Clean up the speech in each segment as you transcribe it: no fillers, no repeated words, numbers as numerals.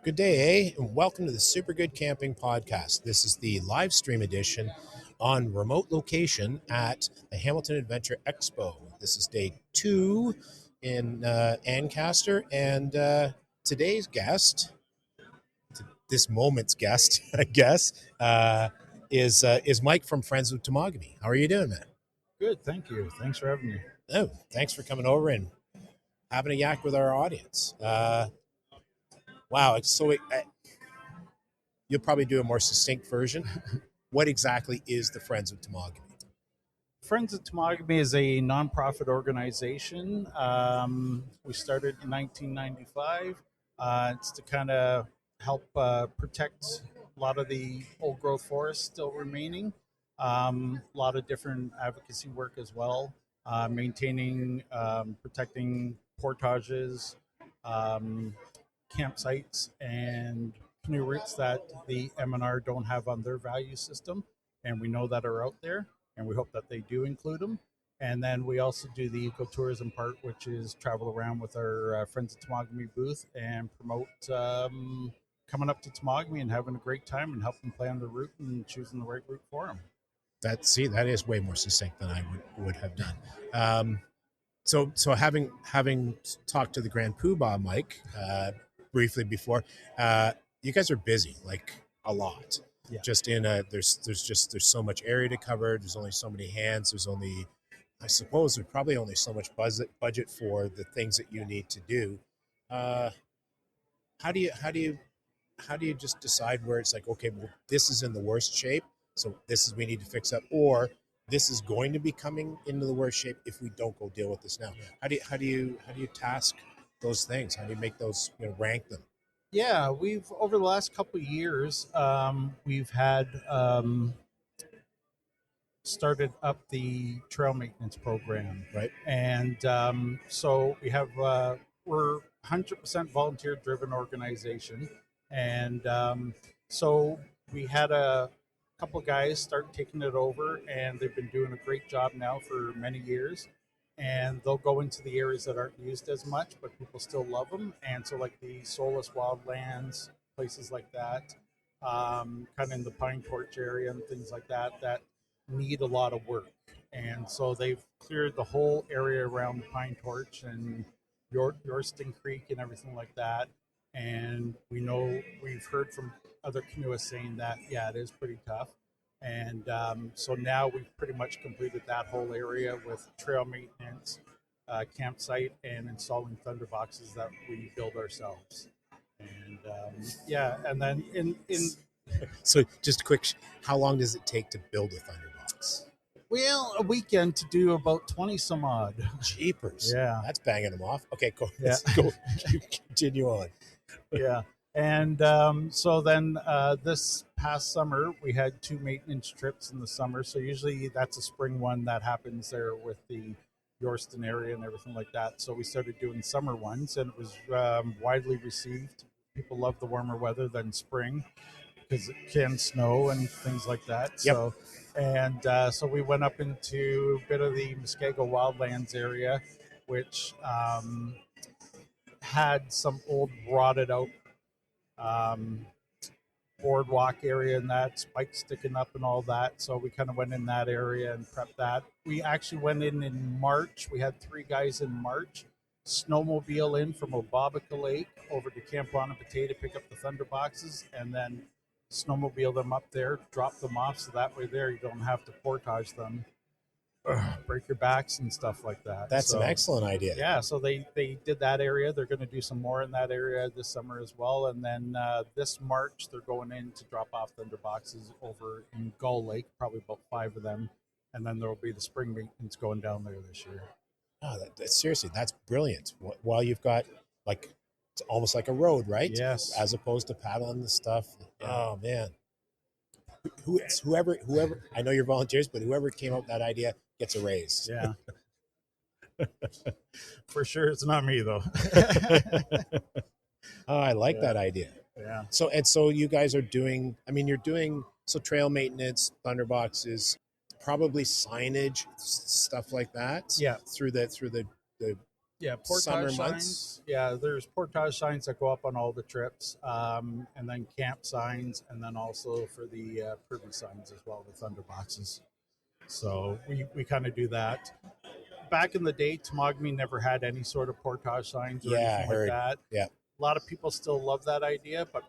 Good day, and welcome to the Super Good Camping Podcast. This is the live stream edition on remote location at the Hamilton Adventure Expo. This is day 2 in Ancaster, and today's guest, this moment's guest, I guess, is Mike from Friends of Temagami. How are you doing, man? Good, thank you. Thanks for having me. Oh, thanks for coming over and having a yak with our audience. Wow, so you'll probably do a more succinct version. What exactly is the Friends of Temagami? Friends of Temagami is a nonprofit organization. We started in 1995. It's to kind of help protect a lot of the old growth forests still remaining. A lot of different advocacy work as well, maintaining, protecting portages, campsites, and canoe routes that the MNR don't have on their value system, and we know that are out there, and we hope that they do include them. And then we also do the ecotourism part, which is travel around with our Friends of Temagami booth and promote coming up to Temagami and having a great time and helping plan the route and choosing the right route for them. That is way more succinct than I would have done. So having talked to the Grand Poobah, Mike, briefly before, you guys are busy, like a lot. Yeah. Just there's so much area to cover. There's only so many hands. I suppose there's probably only so much budget for the things that you need to do. How do you just decide where it's like, okay, well, this is in the worst shape, so we need to fix up, or this is going to be coming into the worst shape if we don't go deal with this now? How do you task those things? How do you make those, rank them? Yeah, we've over the last couple of years, we've had started up the trail maintenance program, Right. and so we have we're 100% volunteer driven organization, and so we had a couple guys start taking it over, and they've been doing a great job now for many years. And they'll go into the areas that aren't used as much, but people still love them. And so, like the Solace Wildlands, places like that, kind of in the Pine Torch area and things like that, that need a lot of work. And so they've cleared the whole area around Pine Torch and Yorston Creek and everything like that. And we've heard from other canoeists saying that, yeah, it is pretty tough. And so now we've pretty much completed that whole area with trail maintenance, campsite, and installing thunderboxes that we build ourselves. And and then in So just a quick, how long does it take to build a thunderbox? well, a weekend to do about 20 some odd. Jeepers. Yeah. That's banging them off. Okay, cool. Yeah. Let's go. Continue on. Yeah. And so then this past summer, we had 2 maintenance trips in the summer. So usually that's a spring one that happens there with the Yorston area and everything like that. So we started doing summer ones, and it was widely received. People love the warmer weather than spring because it can snow and things like that. Yep. So, and so we went up into a bit of the Muskego Wildlands area, which had some old rotted out boardwalk area and that, spikes sticking up and all that. So we kind of went in that area and prepped that. We actually went in March. We had 3 guys in March snowmobile in from Obabaca Lake over to Camp Bon Potato, pick up the thunderboxes, and then snowmobile them up there, drop them off, so that way there you don't have to portage them, break your backs and stuff like that. That's an excellent idea. Yeah, so they did that area. They're going to do some more in that area this summer as well. And then this March, they're going in to drop off thunderboxes over in Gull Lake, probably about 5 of them. And then there will be the spring maintenance going down there this year. Oh, seriously, that's brilliant. While you've got, like, it's almost like a road, right? Yes. As opposed to paddling the stuff. Oh, man. Whoever, I know you're volunteers, but whoever came up with that idea gets a raise. Yeah. For sure, it's not me, though. Oh, I like that idea. Yeah. So you guys are doing, you're doing, trail maintenance, thunderboxes, probably signage, stuff like that. Yeah. Through the Yeah, summer portage months? signs. Yeah, there's portage signs that go up on all the trips, and then camp signs, and then also for the privy signs as well, the thunder boxes. So we kind of do that. Back in the day, Temagami never had any sort of portage signs or Yeah, I anything like heard. that. Yeah. A lot of people still love that idea, but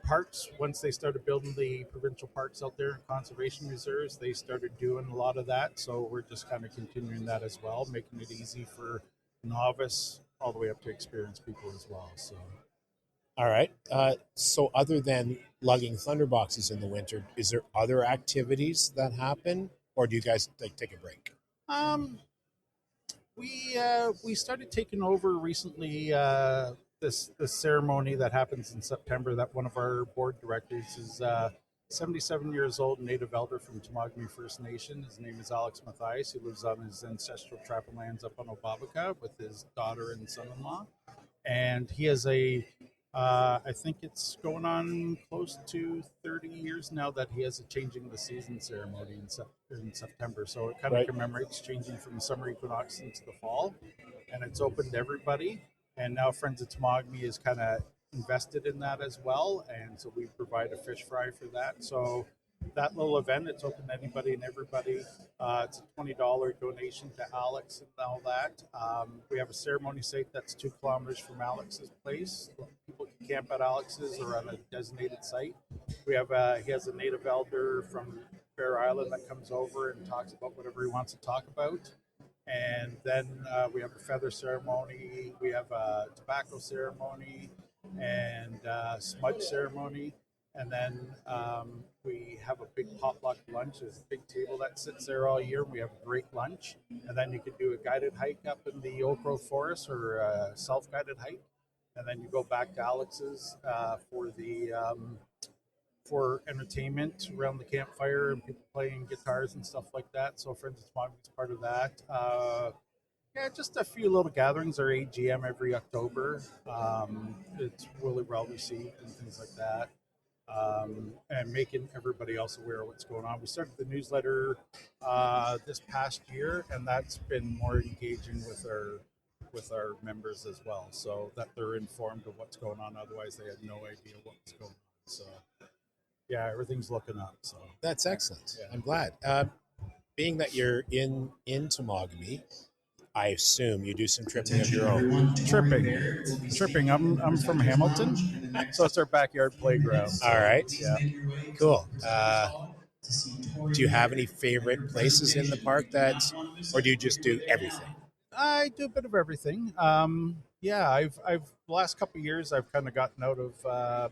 parks, once they started building the provincial parks out there, conservation reserves, they started doing a lot of that. So we're just kind of continuing that as well, making it easy for novice all the way up to experienced people as well. So All right. So, other than lugging thunderboxes in the winter, is there other activities that happen, or do you guys like take a break? um, we started taking over recently this ceremony that happens in September. That one of our board directors is 77 years old, native elder from Temagami First Nation. His name is Alex Mathias. He lives on his ancestral trapper lands up on Obabaka with his daughter and son-in-law, and he has a I think it's going on close to 30 years now that he has a changing the season ceremony in September. So it kind of Right. commemorates changing from the summer equinox into the fall, and it's open to everybody. And now Friends of Temagami is kind of invested in that as well, and so we provide a fish fry for that. So that little event, it's open to anybody and everybody. It's a $20 donation to Alex and all that. We have a ceremony site that's 2 kilometers from Alex's place. People can camp at Alex's or on a designated site. We have he has a native elder from Bear Island that comes over and talks about whatever he wants to talk about. And then we have a feather ceremony. We have a tobacco ceremony and smudge ceremony. And then we have a big potluck lunch. There's a big table that sits there all year. We have a great lunch. And then you can do a guided hike up in the Oak Grove Forest or a self-guided hike. And then you go back to Alex's for entertainment around the campfire and people playing guitars and stuff like that. So Friends of Smog is part of that. Yeah, just a few little gatherings. Our AGM every October. It's really well received and things like that. And making everybody else aware of what's going on. We started the newsletter this past year, and that's been more engaging with our members as well, so that they're informed of what's going on. Otherwise, they had no idea what was going on. So, yeah, everything's looking up. So That's excellent. yeah. I'm glad. Being that you're in Temagami, I assume you do some tripping of your own. Tripping. I'm from Hamilton, so it's our backyard playground. So, All right. Yeah. Cool. Do you have any favorite places in the park or do you just do everything? I do a bit of everything. Yeah, I've the last couple of years I've kind of gotten out of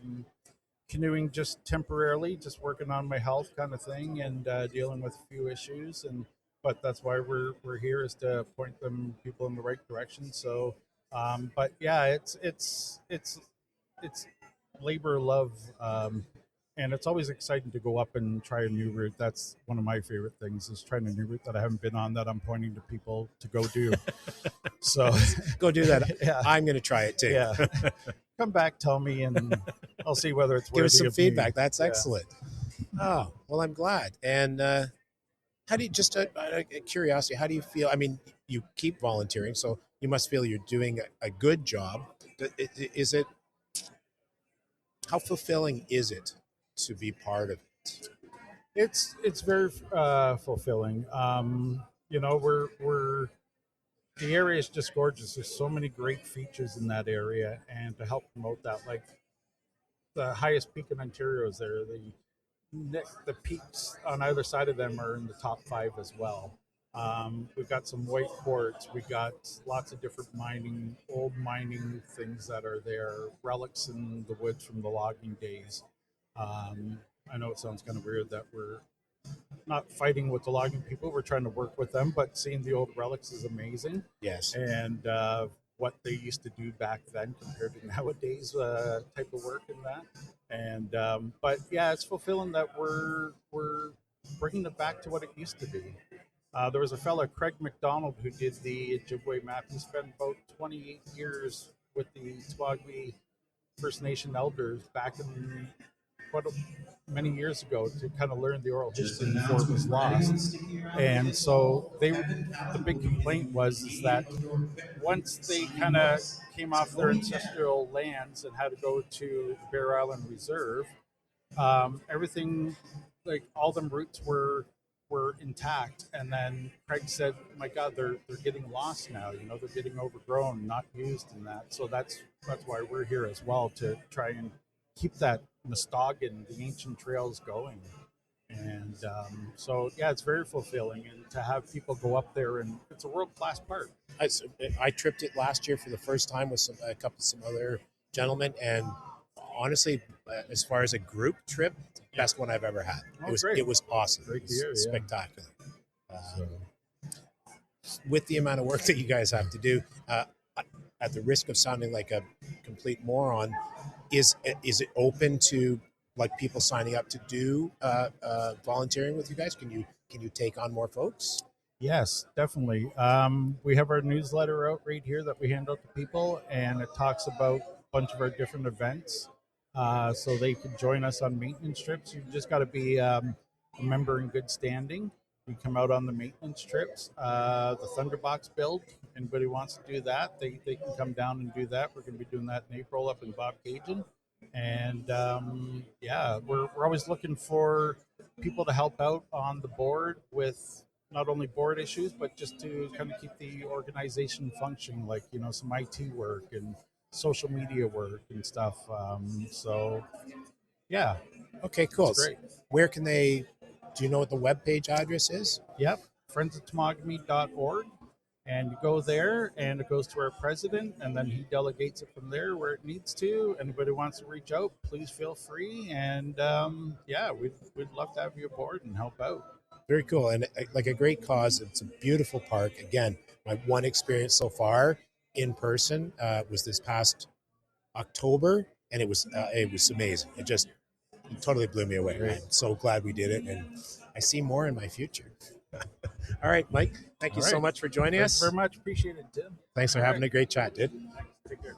canoeing just temporarily, just working on my health kind of thing and dealing with a few issues. And but that's why we're here, is to point them people in the right direction. So, but yeah, it's labor of love. And it's always exciting to go up and try a new route. That's one of my favorite things, is trying a new route that I haven't been on, that I'm pointing to people to go do. So Go do that. yeah, I'm going to try it too. yeah. Come back, tell me, and I'll see whether it's Give us worthy some of feedback. me. That's Yeah. excellent. Oh, well, I'm glad. And how do you, just a curiosity, how do you feel? I mean, you keep volunteering, so you must feel you're doing a good job. Is it, how fulfilling is it to be part of it? It's very fulfilling. We're the area is just gorgeous. There's so many great features in that area, and to help promote that, like the highest peak in Ontario is there. The peaks on either side of them are in the top 5 as well. We've got some white quartz. We got lots of different old mining things that are there, relics in the woods from the logging days. I know it sounds kind of weird that we're not fighting with the logging people. We're trying to work with them, but seeing the old relics is amazing. Yes. And what they used to do back then compared to nowadays type of work in that. And but yeah, it's fulfilling that we're bringing it back to what it used to be. There was a fella, Craig McDonald, who did the Ojibwe map. He spent about 28 years with the Twagwe First Nation elders back in quite many years ago to kind of learn the oral history before it was lost. And so the big complaint was is that once they kind of came off their ancestral lands and had to go to the Bear Island Reserve, everything, like all them roots were intact. And then Craig said, "My God, they're getting lost now. You know, they're getting overgrown, not used in that." So that's why we're here as well, to try and keep that nostalgia and the ancient trails going. And so yeah, it's very fulfilling, and to have people go up there, and it's a world class park. I, I tripped it last year for the first time with some other gentlemen, and honestly, as far as a group trip, best one I've ever had. Oh, great. It was awesome. Great It to was hear, yeah. spectacular. So, With the amount of work that you guys have to do, at the risk of sounding like a complete moron, is it open to like people signing up to do volunteering with you guys? Can you take on more folks? yes, definitely. We have our newsletter out right here that we hand out to people, and it talks about a bunch of our different events. So they can join us on maintenance trips. You just got to be a member in good standing. You come out on the maintenance trips. The Thunderbox build, anybody wants to do that, they can come down and do that. We're going to be doing that in April up in Portaging. And yeah, we're always looking for people to help out on the board with not only board issues, but just to kind of keep the organization functioning, like, you know, some IT work and social media work and stuff. So yeah, Okay, cool. it's great. Where can they? Do you know what the webpage address is? Yep, friendsoftemagami.org. And you go there, and it goes to our president, and then he delegates it from there where it needs to. Anybody wants to reach out, please feel free. And yeah, we'd love to have you aboard and help out. Very cool, and like a great cause. It's a beautiful park. Again, my one experience so far in person was this past October, and it was amazing. It totally blew me away. Great. I'm so glad we did it, and I see more in my future. All right, Mike, thank you so much for joining Thanks us. very much. Appreciate it, Tim. Thanks for having a great chat, dude. Thanks. Take care.